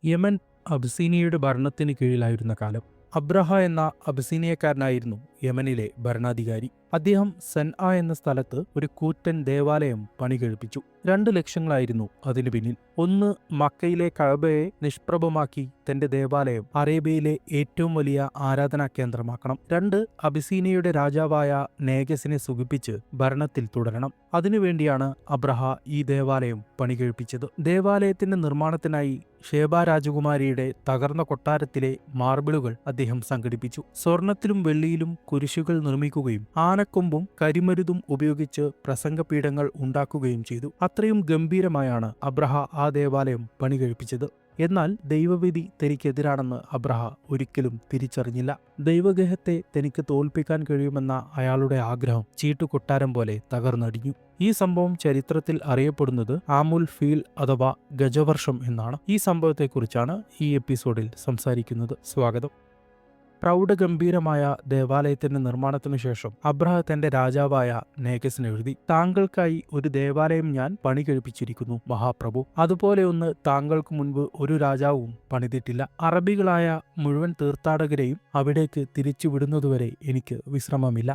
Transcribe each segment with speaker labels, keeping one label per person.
Speaker 1: Yemen അബിസീനിയയുടെ ഭരണത്തിന് കീഴിലായിരുന്ന കാലം. അബ്രഹ എന്ന അബിസീനിയക്കാരനായിരുന്നു യമനിലെ ഭരണാധികാരി. അദ്ദേഹം സൻആ എന്ന സ്ഥലത്ത് ഒരു കൂറ്റൻ ദേവാലയം പണികഴിപ്പിച്ചു. 2 ലക്ഷ്യങ്ങളായിരുന്നു അതിനു പിന്നിൽ. ഒന്ന്, മക്കയിലെ കഅബയെ നിഷ്പ്രഭമാക്കി തന്റെ ദേവാലയം അറേബ്യയിലെ ഏറ്റവും വലിയ ആരാധനാ കേന്ദ്രമാക്കണം. 2, അബിസീനിയയുടെ രാജാവായ നേഗസിനെ സുഖിപ്പിച്ച് ഭരണത്തിൽ തുടരണം. അതിനുവേണ്ടിയാണ് അബ്രഹ ഈ ദേവാലയം പണികഴിപ്പിച്ചത്. ദേവാലയത്തിന്റെ നിർമ്മാണത്തിനായി ഷേബ രാജകുമാരിയുടെ തകർന്ന കൊട്ടാരത്തിലെ മാർബിളുകൾ അദ്ദേഹം സംഘടിപ്പിച്ചു. സ്വർണത്തിലും വെള്ളിയിലും കുരിശുകൾ നിർമ്മിക്കുകയും ആനക്കൊമ്പും കരിമരുതും ഉപയോഗിച്ച് പ്രസംഗപീഠങ്ങൾ ഉണ്ടാക്കുകയും ചെയ്തു. അത്രയും ഗംഭീരമായാണ് അബ്രഹ ആ ദേവാലയം പണികഴിപ്പിച്ചത്. എന്നാൽ ദൈവവിധി തനിക്കെതിരാണെന്ന് അബ്രഹ ഒരിക്കലും തിരിച്ചറിഞ്ഞില്ല. ദൈവഗേഹത്തെ തനിക്ക് തോൽപ്പിക്കാൻ കഴിയുമെന്ന അയാളുടെ ആഗ്രഹം ചീട്ടുകൊട്ടാരം പോലെ തകർന്നടിഞ്ഞു. ഈ സംഭവം ചരിത്രത്തിൽ അറിയപ്പെടുന്നത് ആമുൽ ഫീൽ അഥവാ ഗജവർഷം എന്നാണ്. ഈ സംഭവത്തെക്കുറിച്ചാണ് ഈ എപ്പിസോഡിൽ സംസാരിക്കുന്നത്. സ്വാഗതം. പ്രൗഢഗംഭീരമായ ദേവാലയത്തിന്റെ നിർമ്മാണത്തിനു ശേഷം അബ്രഹ തന്റെ രാജാവായ നേഗസിന് എഴുതി, താങ്കൾക്കായി ഒരു ദേവാലയം ഞാൻ പണികഴിപ്പിച്ചിരിക്കുന്നു മഹാപ്രഭു. അതുപോലെ ഒന്ന് താങ്കൾക്ക് മുൻപ് ഒരു രാജാവും പണിതിട്ടില്ല. അറബികളായ മുഴുവൻ തീർത്ഥാടകരെയും അവിടേക്ക് തിരിച്ചുവിടുന്നതുവരെ എനിക്ക് വിശ്രമമില്ല.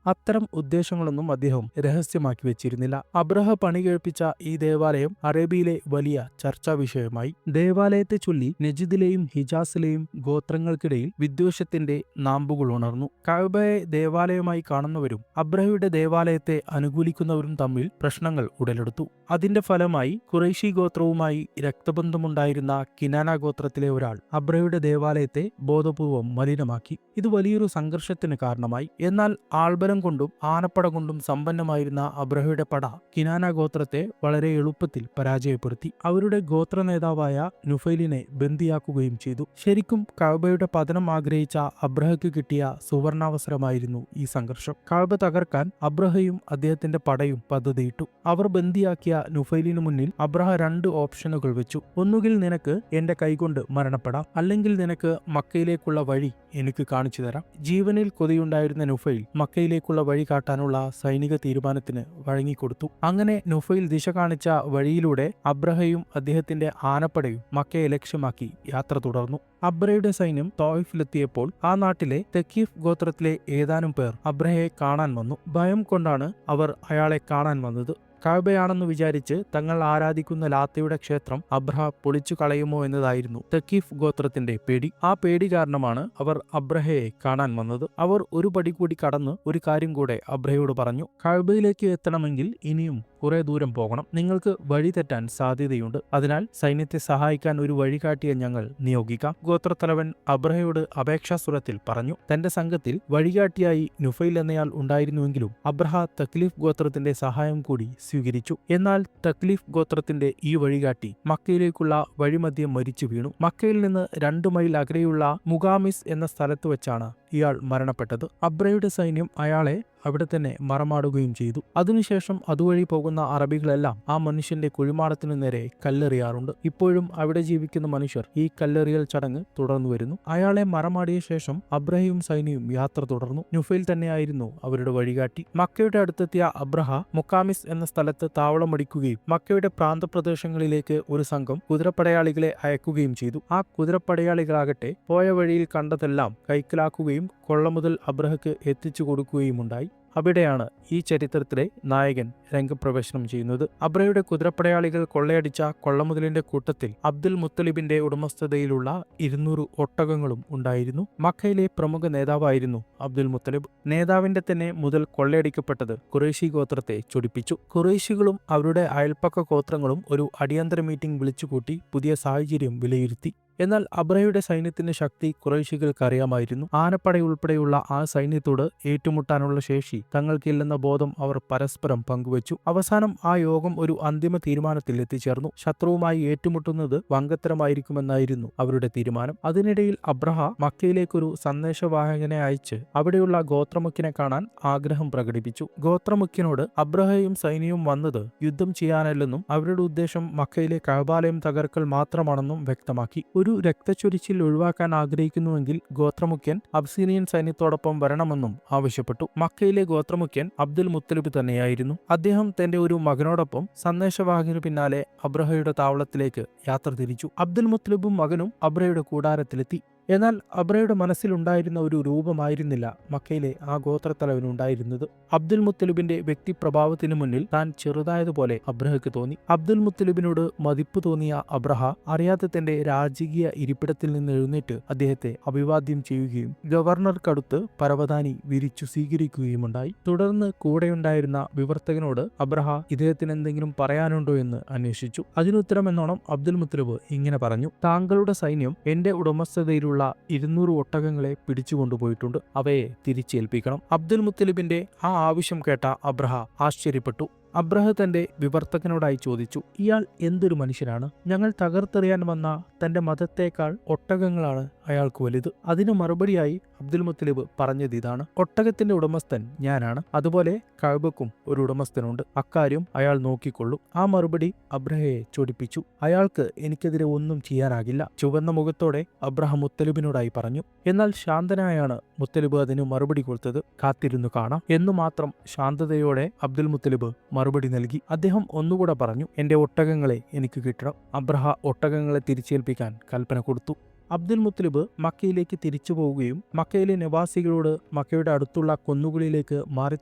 Speaker 1: അത്തരം ഉദ്ദേശങ്ങളൊന്നും അദ്ദേഹം രഹസ്യമാക്കി വെച്ചിരുന്നില്ല. അബ്രഹ പണികഴിപ്പിച്ച ഈ ദേവാലയം അറേബ്യയിലെ വലിയ ചർച്ചാ വിഷയമായി. ദേവാലയത്തെ ചൊല്ലി നജിദിലെയും ഹിജാസിലെയും ഗോത്രങ്ങൾക്കിടയിൽ വിദ്വേഷത്തിന്റെ നാമ്പുകൾ ഉണർന്നു. കഅബയെ ദേവാലയമായി കാണുന്നവരും അബ്രഹയുടെ ദേവാലയത്തെ അനുകൂലിക്കുന്നവരും തമ്മിൽ പ്രശ്നങ്ങൾ ഉടലെടുത്തു. അതിന്റെ ഫലമായി ഖുറൈശി ഗോത്രവുമായി രക്തബന്ധമുണ്ടായിരുന്ന കിനാന ഗോത്രത്തിലെ ഒരാൾ അബ്രഹയുടെ ദേവാലയത്തെ ബോധപൂർവം മലിനമാക്കി. ഇത് വലിയൊരു സംഘർഷത്തിന് കാരണമായി. എന്നാൽ ആൾബലം കൊണ്ടും ആനപ്പട കൊണ്ടും സമ്പന്നമായിരുന്ന അബ്രഹയുടെ പട കിനാന ഗോത്രത്തെ വളരെ എളുപ്പത്തിൽ പരാജയപ്പെടുത്തി. അവരുടെ ഗോത്ര നേതാവായ നുഫൈലിനെ ബന്ദിയാക്കുകയും ചെയ്തു. ശരിക്കും കഅബയുടെ പതനം ആഗ്രഹിച്ച അബ്രഹയ്ക്ക് കിട്ടിയ സുവർണാവസരമായിരുന്നു ഈ സംഘർഷം. കഅബ തകർക്കാൻ അബ്രഹയും അദ്ദേഹത്തിന്റെ പടയും പദ്ധതിയിട്ടു. അവർ ബന്ദിയാക്കിയ നുഫൈലിനു മുന്നിൽ അബ്രഹ 2 ഓപ്ഷനുകൾ വെച്ചു. ഒന്നുകിൽ നിനക്ക് എന്റെ കൈകൊണ്ട് മരണപ്പെടാം, അല്ലെങ്കിൽ നിനക്ക് മക്കയിലേക്കുള്ള വഴി എനിക്ക് കാണിച്ചു തരാം. ജീവനിൽ കൊതിയുണ്ടായിരുന്ന നുഫൈൽ മക്കയിലേക്കുള്ള വഴി കാട്ടാനുള്ള സൈനിക തീരുമാനത്തിന് വഴങ്ങിക്കൊടുത്തു. അങ്ങനെ നുഫൈൽ ദിശ കാണിച്ച വഴിയിലൂടെ അബ്രഹയും അദ്ദേഹത്തിന്റെ ആനപ്പടയും മക്കയെ ലക്ഷ്യമാക്കി യാത്ര തുടർന്നു. അബ്രഹയുടെ സൈന്യം തോയിഫിലെത്തിയപ്പോൾ ആ നാട്ടിലെ തെക്കീഫ് ഗോത്രത്തിലെ ഏതാനും പേർ അബ്രഹയെ കാണാൻ വന്നു. ഭയം കൊണ്ടാണ് അവർ അയാളെ കാണാൻ വന്നത്. കഅബയാണെന്ന് വിചാരിച്ച് തങ്ങൾ ആരാധിക്കുന്ന ലാത്തയുടെ ക്ഷേത്രം അബ്രഹ പൊളിച്ചു കളയുമോ എന്നതായിരുന്നു തെക്കീഫ് ഗോത്രത്തിന്റെ പേടി. ആ പേടി കാരണമാണ് അവർ അബ്രഹയെ കാണാൻ വന്നത്. അവർ ഒരു പടി കൂടി കടന്ന് ഒരു കാര്യം കൂടെ അബ്രഹയോട് പറഞ്ഞു. കഅബയിലേക്ക് എത്തണമെങ്കിൽ ഇനിയും കുറെ ദൂരം പോകണം. നിങ്ങൾക്ക് വഴി തെറ്റാൻ സാധ്യതയുണ്ട്. അതിനാൽ സൈന്യത്തെ സഹായിക്കാൻ ഒരു വഴികാട്ടിയെ ഞങ്ങൾ നിയോഗിക്കാം. ഗോത്രത്തലവൻ അബ്രഹയോട് അപേക്ഷാസുരത്തിൽ പറഞ്ഞു. തന്റെ സംഘത്തിൽ വഴികാട്ടിയായി നുഫൈൽ എന്നയാൾ ഉണ്ടായിരുന്നുവെങ്കിലും അബ്രഹ തക്ലീഫ് ഗോത്രത്തിന്റെ സഹായം കൂടി സ്വീകരിച്ചു. എന്നാൽ തക്ലീഫ് ഗോത്രത്തിന്റെ ഈ വഴികാട്ടി മക്കയിലേക്കുള്ള വഴിമധ്യം മരിച്ചു വീണു. മക്കയിൽ നിന്ന് 2 മൈൽ അകലെയുള്ള മുഗാമിസ് എന്ന സ്ഥലത്ത് വെച്ചാണ് ഇയാൾ മരണപ്പെട്ടത്. അബ്രഹയുടെ സൈന്യം അയാളെ അവിടെ തന്നെ മറമാടുകയും ചെയ്തു. അതിനുശേഷം അതുവഴി പോകുന്ന അറബികളെല്ലാം ആ മനുഷ്യന്റെ കുഴിമാടത്തിനു നേരെ കല്ലെറിയാറുണ്ട്. ഇപ്പോഴും അവിടെ ജീവിക്കുന്ന മനുഷ്യർ ഈ കല്ലെറിയൽ ചടങ്ങ് തുടർന്നു വരുന്നു. അയാളെ മറമാടിയ ശേഷം അബ്രഹയും സൈന്യവും യാത്ര തുടർന്നു. നുഫൈൽ തന്നെയായിരുന്നു അവരുടെ വഴികാട്ടി. മക്കയുടെ അടുത്തെത്തിയ അബ്രഹ മുക്കാമിസ് എന്ന സ്ഥലത്ത് താവളമടിക്കുകയും മക്കയുടെ പ്രാന്തപ്രദേശങ്ങളിലേക്ക് ഒരു സംഘം കുതിരപ്പടയാളികളെ അയക്കുകയും ചെയ്തു. ആ കുതിരപ്പടയാളികളാകട്ടെ പോയ വഴിയിൽ കണ്ടതെല്ലാം കൈക്കലാക്കുകയും കൊള്ളമുതൽ അബ്രഹയ്ക്ക് എത്തിച്ചു കൊടുക്കുകയുമുണ്ടായി. അവിടെയാണ് ഈ ചരിത്രത്തിലെ നായകൻ രംഗപ്രവേശനം ചെയ്യുന്നത്. അബ്രഹയുടെ കുതിരപ്പടയാളികൾ കൊള്ളയടിച്ച കൊള്ളമുതലിന്റെ കൂട്ടത്തിൽ അബ്ദുൽ മുത്തലിബിന്റെ ഉടമസ്ഥതയിലുള്ള 200 ഒട്ടകങ്ങളും ഉണ്ടായിരുന്നു. മക്കയിലെ പ്രമുഖ നേതാവായിരുന്നു അബ്ദുൽ മുത്തലിബ്. നേതാവിന്റെ തന്നെ മുതൽ കൊള്ളയടിക്കപ്പെട്ടത് ഖുറൈശി ഗോത്രത്തെ ചൊടിപ്പിച്ചു. ഖുറൈശികളും അവരുടെ അയൽപ്പക്ക ഗോത്രങ്ങളും ഒരു അടിയന്തര മീറ്റിംഗ് വിളിച്ചുകൂട്ടി പുതിയ സാഹചര്യം വിലയിരുത്തി. എന്നാൽ അബ്രഹയുടെ സൈന്യത്തിന്റെ ശക്തി ഖുറൈശികൾക്ക് അറിയാമായിരുന്നു. ആനപ്പടയുൾപ്പെടെയുള്ള ആ സൈന്യത്തോട് ഏറ്റുമുട്ടാനുള്ള ശേഷി തങ്ങൾക്കില്ലെന്ന ബോധം അവർ പരസ്പരം പങ്കുവച്ചു. അവസാനം ആ യോഗം ഒരു അന്തിമ തീരുമാനത്തിൽ എത്തിച്ചേർന്നു. ശത്രുവുമായി ഏറ്റുമുട്ടുന്നത് വങ്കത്തരമായിരിക്കുമെന്നായിരുന്നു അവരുടെ തീരുമാനം. അതിനിടയിൽ അബ്രഹ മക്കയിലേക്കൊരു സന്ദേശവാഹകനെ അയച്ച് അവിടെയുള്ള ഗോത്രമുഖ്യനെ കാണാൻ ആഗ്രഹം പ്രകടിപ്പിച്ചു. ഗോത്രമുഖ്യനോട് അബ്രഹയും സൈന്യവും വന്നത് യുദ്ധം ചെയ്യാനല്ലെന്നും അവരുടെ ഉദ്ദേശം മക്കയിലെ കഅബാലയം തകർക്കൽ മാത്രമാണെന്നും വ്യക്തമാക്കി. ഒരു രക്തച്ചൊരിച്ചിൽ ഒഴിവാക്കാൻ ആഗ്രഹിക്കുന്നുവെങ്കിൽ ഗോത്രമുഖ്യൻ അബ്സീനിയൻ സൈന്യത്തോടൊപ്പം വരണമെന്നും ആവശ്യപ്പെട്ടു. മക്കയിലെ ഗോത്രമുഖ്യൻ അബ്ദുൽ മുത്തലിബ് തന്നെയായിരുന്നു. അദ്ദേഹം തന്റെ ഒരു മകനോടൊപ്പം സന്ദേശവാഹകന് പിന്നാലെ അബ്രഹയുടെ താവളത്തിലേക്ക് യാത്ര തിരിച്ചു. അബ്ദുൽ മുത്തലിബും മകനും അബ്രഹയുടെ കൂടാരത്തിലെത്തി. എന്നാൽ അബ്രയുടെ മനസ്സിലുണ്ടായിരുന്ന ഒരു രൂപമായിരുന്നില്ല മക്കയിലെ ആ ഗോത്രത്തലവനുണ്ടായിരുന്നത്. അബ്ദുൽ മുത്തലിബിന്റെ വ്യക്തിപ്രഭാവത്തിനു മുന്നിൽ താൻ ചെറുതായതുപോലെ അബ്രഹയ്ക്ക് തോന്നി. അബ്ദുൽ മുത്തലിബിനോട് മതിപ്പ് തോന്നിയ അബ്രഹ അറിയാതെ തന്റെ രാജകീയ ഇരിപ്പിടത്തിൽ നിന്ന് എഴുന്നേറ്റ് അദ്ദേഹത്തെ അഭിവാദ്യം ചെയ്യുകയും ഗവർണർക്കടുത്ത് പരവതാനി വിരിച്ചു സ്വീകരിക്കുകയുമുണ്ടായി. തുടർന്ന് കൂടെയുണ്ടായിരുന്ന വിവർത്തകനോട് അബ്രഹ ഇദ്ദേഹത്തിന് എന്തെങ്കിലും പറയാനുണ്ടോ എന്ന് അന്വേഷിച്ചു. അതിനുത്തരമെന്നോണം അബ്ദുൽ മുത്തലിബ് ഇങ്ങനെ പറഞ്ഞു: താങ്കളുടെ സൈന്യം എന്റെ ഉടമസ്ഥതയിലുള്ള 200 ഒട്ടകങ്ങളെ പിടിച്ചുകൊണ്ടുപോയിട്ടുണ്ട്. അവയെ തിരിച്ചേൽപ്പിക്കണം. അബ്ദുൽ മുത്തലിബിന്റെ ആ ആവശ്യം കേട്ട അബ്രഹ ആശ്ചര്യപ്പെട്ടു. അബ്രഹ തന്റെ വിവർത്തകനോടായി ചോദിച്ചു: ഇയാൾ എന്തൊരു മനുഷ്യനാണ്? ഞങ്ങൾ തകർത്തെറിയാൻ വന്ന തന്റെ മതത്തേക്കാൾ ഒട്ടകങ്ങളാണ് അയാൾക്ക് വലുത്. അതിന് മറുപടിയായി അബ്ദുൽ മുത്തലിബ് പറഞ്ഞത് ഇതാണ്: ഒട്ടകത്തിന്റെ ഉടമസ്ഥൻ ഞാനാണ്. അതുപോലെ കഅബക്കും ഒരു ഉടമസ്ഥനുണ്ട്. അക്കാര്യം അയാൾ നോക്കിക്കൊള്ളും. ആ മറുപടി അബ്രഹയെ ചൊടിപ്പിച്ചു. അയാൾക്ക് എനിക്കെതിരെ ഒന്നും ചെയ്യാനാകില്ല. ചുവന്ന മുഖത്തോടെ അബ്രഹ മുത്തലിബിനോടായി പറഞ്ഞു. എന്നാൽ ശാന്തനായാണ് മുത്തലിബ് അതിന് മറുപടി കൊടുത്തത്. കാത്തിരുന്നു കാണാം എന്നു മാത്രം ശാന്തതയോടെ അബ്ദുൽ മുത്തലിബ് മറുപടി നൽകി. അദ്ദേഹം ഒന്നുകൂടെ പറഞ്ഞു: എന്റെ ഒട്ടകങ്ങളെ എനിക്ക് കിട്ടണം. അബ്രഹ ഒട്ടകങ്ങളെ തിരിച്ചേൽപ്പിക്കാൻ കൽപ്പന കൊടുത്തു. അബ്ദുൽ മുത്തലിബ് മക്കയിലേക്ക് തിരിച്ചു പോവുകയും മക്കയിലെ നിവാസികളോട് മക്കയുടെ അടുത്തുള്ള കുന്നുകളിലേക്ക് മാറി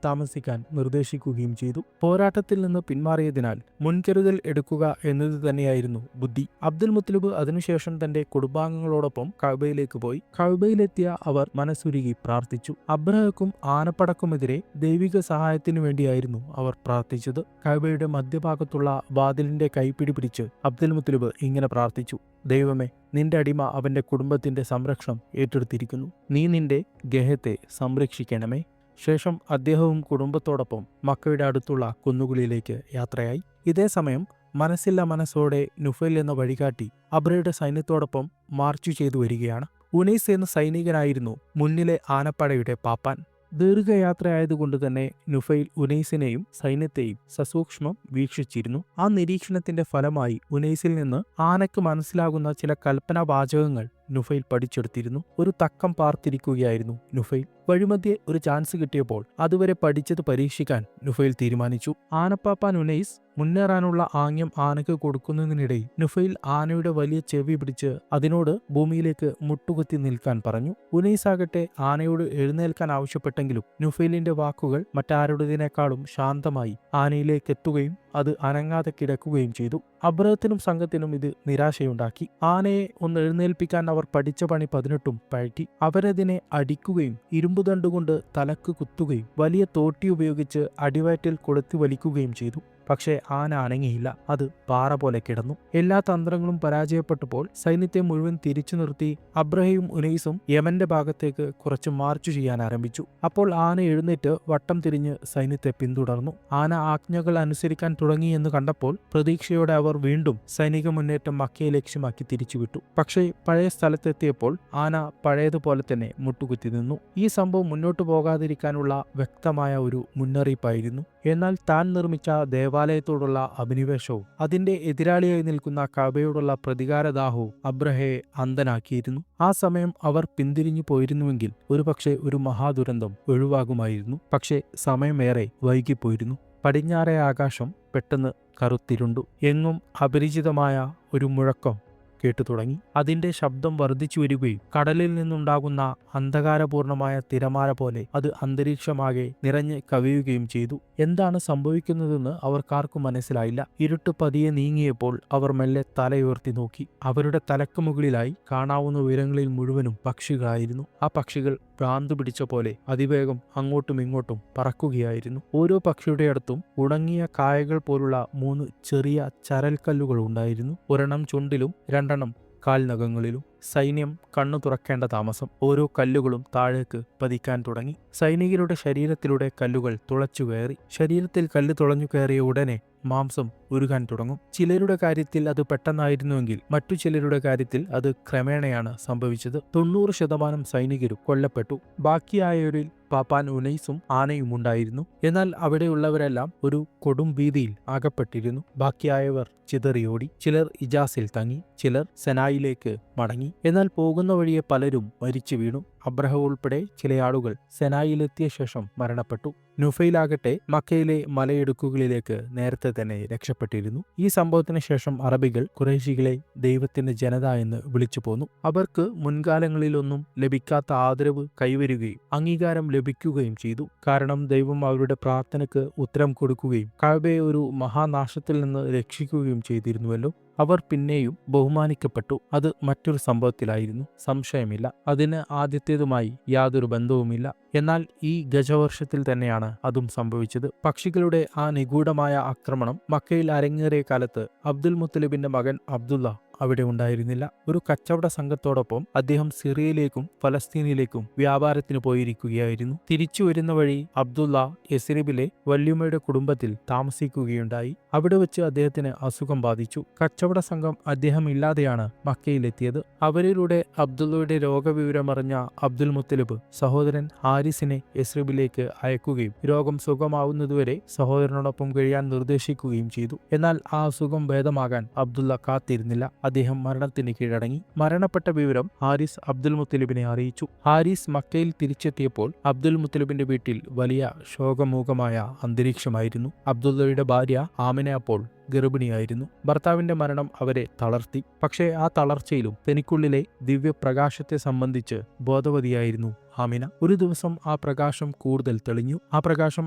Speaker 1: താമസിക്കാൻ നിർദ്ദേശിക്കുകയും ചെയ്തു. പോരാട്ടത്തിൽ നിന്ന് പിന്മാറിയതിനാൽ മുൻകരുതൽ എടുക്കുക എന്നത് തന്നെയായിരുന്നു ബുദ്ധി. അബ്ദുൽ മുത്തലിബ് അതിനുശേഷം തന്റെ കുടുംബാംഗങ്ങളോടൊപ്പം കഅബയിലേക്ക് പോയി. കഅബയിലെത്തിയ അവർ മനസ്സുരുകി പ്രാർത്ഥിച്ചു. അബ്രഹക്കും ആനപ്പടക്കുമെതിരെ ദൈവിക സഹായത്തിനു വേണ്ടിയായിരുന്നു അവർ പ്രാർത്ഥിച്ചത്. കഅബയുടെ മധ്യഭാഗത്തുള്ള വാതിലിന്റെ കൈപ്പിടി പിടിച്ച് അബ്ദുൽ മുത്തലിബ് ഇങ്ങനെ പ്രാർത്ഥിച്ചു: ദൈവമേ, നിന്റെ അടിമ അവന്റെ കുടുംബത്തിന്റെ സംരക്ഷണം ഏറ്റെടുത്തിരിക്കുന്നു. നീ നിന്റെ ഗേഹത്തെ സംരക്ഷിക്കണമേ. ശേഷം അദ്ദേഹവും കുടുംബത്തോടൊപ്പം മക്കയുടെ അടുത്തുള്ള കുന്നുകളിലേക്ക് യാത്രയായി. ഇതേസമയം മനസ്സില്ല മനസ്സോടെ നുഫൈൽ എന്ന വഴികാട്ടി അബ്രയുടെ സൈന്യത്തോടൊപ്പം മാർച്ചു ചെയ്തു വരികയാണ്. ഉനൈസ് എന്ന സൈനികനായിരുന്നു മുന്നിലെ ആനപ്പടയുടെ പാപ്പാൻ. ദീർഘയാത്രയായതുകൊണ്ട് തന്നെ നുഫൈൽ ഉനൈസിനെയും സൈന്യത്തെയും സസൂക്ഷ്മം വീക്ഷിച്ചിരുന്നു. ആ നിരീക്ഷണത്തിന്റെ ഫലമായി ഉനൈസിൽ നിന്ന് ആനയ്ക്ക് മനസ്സിലാകുന്ന ചില കൽപ്പനാവാചകങ്ങൾ നുഫൈൽ പഠിച്ചെടുത്തിരുന്നു. ഒരു തക്കം പാർത്തിരിക്കുകയായിരുന്നു നുഫൈൽ. വഴിമധ്യേ ഒരു ചാൻസ് കിട്ടിയപ്പോൾ അതുവരെ പഠിച്ചത് പരീക്ഷിക്കാൻ നുഫൈൽ തീരുമാനിച്ചു. ആനപ്പാപ്പാൻ ഉനൈസ് മുന്നേറാനുള്ള ആംഗ്യം ആനയ്ക്ക് കൊടുക്കുന്നതിനിടയിൽ നുഫൈൽ ആനയുടെ വലിയ ചെവി പിടിച്ച് അതിനോട് ഭൂമിയിലേക്ക് മുട്ടുകുത്തി നിൽക്കാൻ പറഞ്ഞു. ഉനൈസ് ആകട്ടെ ആനയോട് എഴുന്നേൽക്കാൻ ആവശ്യപ്പെട്ടെങ്കിലും നുഫൈലിന്റെ വാക്കുകൾ മറ്റാരുടേതിനേക്കാളും ശാന്തമായി ആനയിലേക്ക് എത്തുകയും അത് അനങ്ങാതെ കിടക്കുകയും ചെയ്തു. അബ്രഹത്തിനും സംഘത്തിനും ഇത് നിരാശയുണ്ടാക്കി. ആനയെ ഒന്ന് എഴുന്നേൽപ്പിക്കാൻ അവർ പഠിച്ച പണി 18 പയറ്റി. അവരതിനെ അടിക്കുകയും ഇരുമ്പുദണ്ടുകൊണ്ട് തലക്ക് കുത്തുകയും വലിയ തോട്ടി ഉപയോഗിച്ച് അടിവയറ്റിൽ കൊളുത്തി വലിക്കുകയും ചെയ്തു. പക്ഷേ ആന അനങ്ങിയില്ല. അത് പാറ പോലെ കിടന്നു. എല്ലാ തന്ത്രങ്ങളും പരാജയപ്പെട്ടപ്പോൾ സൈന്യത്തെ മുഴുവൻ തിരിച്ചു നിർത്തി അബ്രഹയും ഉനൈസും യമന്റെ ഭാഗത്തേക്ക് കുറച്ച് മാർച്ചു ചെയ്യാൻ ആരംഭിച്ചു. അപ്പോൾ ആന എഴുന്നേറ്റ് വട്ടം തിരിഞ്ഞ് സൈന്യത്തെ പിന്തുടർന്നു. ആന ആജ്ഞകൾ അനുസരിക്കാൻ തുടങ്ങിയെന്ന് കണ്ടപ്പോൾ പ്രതീക്ഷയോടെ അവർ വീണ്ടും സൈനിക മുന്നേറ്റം മക്കയെ ലക്ഷ്യമാക്കി തിരിച്ചുവിട്ടു. പക്ഷേ പഴയ സ്ഥലത്തെത്തിയപ്പോൾ ആന പഴയതുപോലെ തന്നെ മുട്ടുകുത്തി നിന്നു. ഈ സംഭവം മുന്നോട്ടു പോകാതിരിക്കാനുള്ള വ്യക്തമായ ഒരു മുന്നറിയിപ്പായിരുന്നു. എന്നാൽ താൻ നിർമ്മിച്ച ദേവാലയത്തോടുള്ള അഭിനിവേശവും അതിന്റെ എതിരാളിയായി നിൽക്കുന്ന കഅബയോടുള്ള പ്രതികാരദാഹവും അബ്രഹയെ അന്ധനാക്കിയിരുന്നു. ആ സമയം അവർ പിന്തിരിഞ്ഞു പോയിരുന്നുവെങ്കിൽ ഒരുപക്ഷെ ഒരു മഹാദുരന്തം ഒഴിവാകുമായിരുന്നു. പക്ഷേ സമയമേറെ വൈകിപ്പോയിരുന്നു. പടിഞ്ഞാറേ ആകാശം പെട്ടെന്ന് കറുത്തിരുണ്ടു. എങ്ങും അപരിചിതമായ ഒരു മുഴക്കം കേട്ടു തുടങ്ങി. അതിന്റെ ശബ്ദം വർദ്ധിച്ചു വരികയും കടലിൽ നിന്നുണ്ടാകുന്ന അന്ധകാരപൂർണമായ തിരമാല പോലെ അത് അന്തരീക്ഷമാകെ നിറഞ്ഞ് കവിയുകയും ചെയ്തു. എന്താണ് സംഭവിക്കുന്നതെന്ന് അവർക്കാർക്കും മനസ്സിലായില്ല. ഇരുട്ട് പതിയെ നീങ്ങിയപ്പോൾ അവർ മെല്ലെ തലയുയർത്തി നോക്കി. അവരുടെ തലക്ക് മുകളിലായി കാണാവുന്ന ഉയരങ്ങളിൽ മുഴുവനും പക്ഷികളായിരുന്നു. ആ പക്ഷികൾ ഭ്രാന്തു പിടിച്ച പോലെ അതിവേഗം അങ്ങോട്ടും ഇങ്ങോട്ടും പറക്കുകയായിരുന്നു. ഓരോ പക്ഷിയുടെ അടുത്തും ഉണങ്ങിയ കായകൾ പോലുള്ള 3 ചെറിയ ചരൽക്കല്ലുകൾ ഉണ്ടായിരുന്നു. ഒരെണ്ണം ചുണ്ടിലും 2 കാൽനഖങ്ങളിലും. സൈന്യം കണ്ണു തുറക്കേണ്ട താമസം. ഓരോ കല്ലുകളും താഴേക്ക് പതിക്കാൻ തുടങ്ങി. സൈനികരുടെ ശരീരത്തിലൂടെ കല്ലുകൾ തുളച്ചു കയറി. ശരീരത്തിൽ കല്ല് തുളഞ്ഞു കയറിയ ഉടനെ മാംസം ഉരുകാൻ തുടങ്ങും. ചിലരുടെ കാര്യത്തിൽ അത് പെട്ടെന്നായിരുന്നുവെങ്കിൽ മറ്റു ചിലരുടെ കാര്യത്തിൽ അത് ക്രമേണയാണ് സംഭവിച്ചത്. 90% സൈനികരും കൊല്ലപ്പെട്ടു. ബാക്കിയായവരിൽ പാപ്പാൻ ഉനൈസും ആനയും ഉണ്ടായിരുന്നു. എന്നാൽ അവിടെയുള്ളവരെല്ലാം ഒരു കൊടും ഭീതിയിൽ അകപ്പെട്ടിരുന്നു. ബാക്കിയായവർ ചിതറിയോടി. ചിലർ ഇജാസിൽ തങ്ങി, ചിലർ സെനായിലേക്ക് മടങ്ങി. എന്നാൽ പോകുന്ന വഴിയെ പലരും മരിച്ചു വീണു. അബ്രഹ ഉൾപ്പെടെ ചില ആളുകൾ സെനായിലെത്തിയ ശേഷം മരണപ്പെട്ടു. നുഫൈലാകട്ടെ മക്കയിലെ മലയിടുക്കുകളിലേക്ക് നേരത്തെ തന്നെ രക്ഷപ്പെട്ടിരുന്നു. ഈ സംഭവത്തിന് ശേഷം അറബികൾ ഖുറൈശികളെ ദൈവത്തിന്റെ ജനത എന്ന് വിളിച്ചു പോന്നു. അവർക്ക് മുൻകാലങ്ങളിലൊന്നും ലഭിക്കാത്ത ആദരവ് കൈവരുകയും അംഗീകാരം ലഭിക്കുകയും ചെയ്തു. കാരണം ദൈവം അവരുടെ പ്രാർത്ഥനയ്ക്ക് ഉത്തരം കൊടുക്കുകയും കഅബയെ ഒരു മഹാനാശത്തിൽ നിന്ന് രക്ഷിക്കുകയും ചെയ്തിരുന്നുവല്ലോ. അവർ പിന്നെയും ബഹുമാനിക്കപ്പെട്ടു. അത് മറ്റൊരു സംഭവത്തിലായിരുന്നു, സംശയമില്ല. അതിന് ആദ്യത്തേതുമായി യാതൊരു ബന്ധവുമില്ല. എന്നാൽ ഈ ഗജവർഷത്തിൽ തന്നെയാണ് അതും സംഭവിച്ചത്. പക്ഷികളുടെ ആ നിഗൂഢമായ ആക്രമണം മക്കയിൽ അരങ്ങേറിയ കാലത്ത് അബ്ദുൽ മുത്തലിബിന്റെ മകൻ അബ്ദുള്ള അവിടെ ഉണ്ടായിരുന്നില്ല. ഒരു കച്ചവട സംഘത്തോടൊപ്പം അദ്ദേഹം സിറിയയിലേക്കും ഫലസ്തീനിലേക്കും വ്യാപാരത്തിന് പോയിരിക്കുകയായിരുന്നു. തിരിച്ചു വരുന്ന വഴി അബ്ദുള്ള യസ്രിബിലെ വല്യുമ്മയുടെ കുടുംബത്തിൽ താമസിക്കുകയുണ്ടായി. അവിടെ വെച്ച് അദ്ദേഹത്തിന് അസുഖം ബാധിച്ചു. കച്ചവട സംഘം അദ്ദേഹം ഇല്ലാതെയാണ് മക്കയിലെത്തിയത്. അവരിലൂടെ അബ്ദുള്ളയുടെ രോഗവിവരമറിഞ്ഞ അബ്ദുൽ മുത്തലിബ് സഹോദരൻ ഹാരിസിനെ യസ്രിബിലേക്ക് അയക്കുകയും രോഗം സുഖമാവുന്നതുവരെ സഹോദരനോടൊപ്പം കഴിയാൻ നിർദ്ദേശിക്കുകയും ചെയ്തു. എന്നാൽ ആ അസുഖം ഭേദമാകാൻ അബ്ദുള്ള കാത്തിരുന്നില്ല. അദ്ദേഹം മരണത്തിന് കീഴടങ്ങി. മരണപ്പെട്ട വിവരം ഹാരിസ് അബ്ദുൽ മുത്തലിബിനെ അറിയിച്ചു. ഹാരിസ് മക്കയിൽ തിരിച്ചെത്തിയപ്പോൾ അബ്ദുൽ മുത്തലിബിന്റെ വീട്ടിൽ വലിയ ശോകമൂകമായ അന്തരീക്ഷമായിരുന്നു. അബ്ദുള്ളയുടെ ഭാര്യ ആമിന അപ്പോൾ ഗർഭിണിയായിരുന്നു. ഭർത്താവിന്റെ മരണം അവരെ തളർത്തി. പക്ഷേ ആ തളർച്ചയിലും തനിക്കുള്ളിലെ ദിവ്യപ്രകാശത്തെ സംബന്ധിച്ച് ബോധവതിയായിരുന്നു ആമിന. ഒരു ദിവസം ആ പ്രകാശം കൂടുതൽ തെളിഞ്ഞു. ആ പ്രകാശം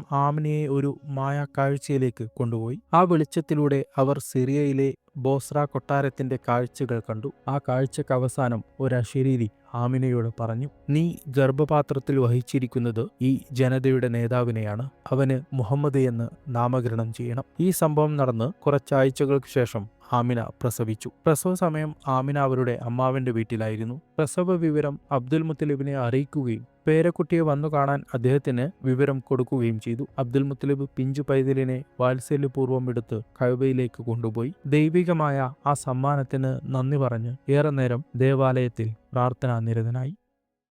Speaker 1: ആമിനയെ ഒരു മായാക്കാഴ്ചയിലേക്ക് കൊണ്ടുപോയി. ആ വെളിച്ചത്തിലൂടെ അവർ സിറിയയിലെ ബോസ്ര കൊട്ടാരത്തിന്റെ കാഴ്ചകൾ കണ്ടു. ആ കാഴ്ചക്ക് അവസാനം ഒരു അശരീരി ആമിനയോട് പറഞ്ഞു, നീ ഗർഭപാത്രത്തിൽ വഹിച്ചിരിക്കുന്നത് ഈ ജനതയുടെ നേതാവിനെയാണ്. അവന് മുഹമ്മദ് എന്ന് നാമകരണം ചെയ്യണം. ഈ സംഭവം നടന്ന് കുറച്ചാഴ്ചകൾക്ക് ശേഷം ആമിന പ്രസവിച്ചു. പ്രസവ സമയം ആമിന അവരുടെ അമ്മാവന്റെ വീട്ടിലായിരുന്നു. പ്രസവ വിവരം അബ്ദുൽ മുത്തലിബിനെ അറിയിക്കുകയും പേരക്കുട്ടിയെ വന്നു കാണാൻ അദ്ദേഹത്തിന് വിവരം കൊടുക്കുകയും ചെയ്തു. അബ്ദുൽ മുത്തലിബ് പിഞ്ചു പൈതലിനെ വാത്സല്യപൂർവ്വം എടുത്ത് കഅബയിലേക്ക് കൊണ്ടുപോയി. ദൈവികമായ ആ സമ്മാനത്തിന് നന്ദി പറഞ്ഞ് ഏറെ നേരം ദേവാലയത്തിൽ പ്രാർത്ഥനാനിരതനായി.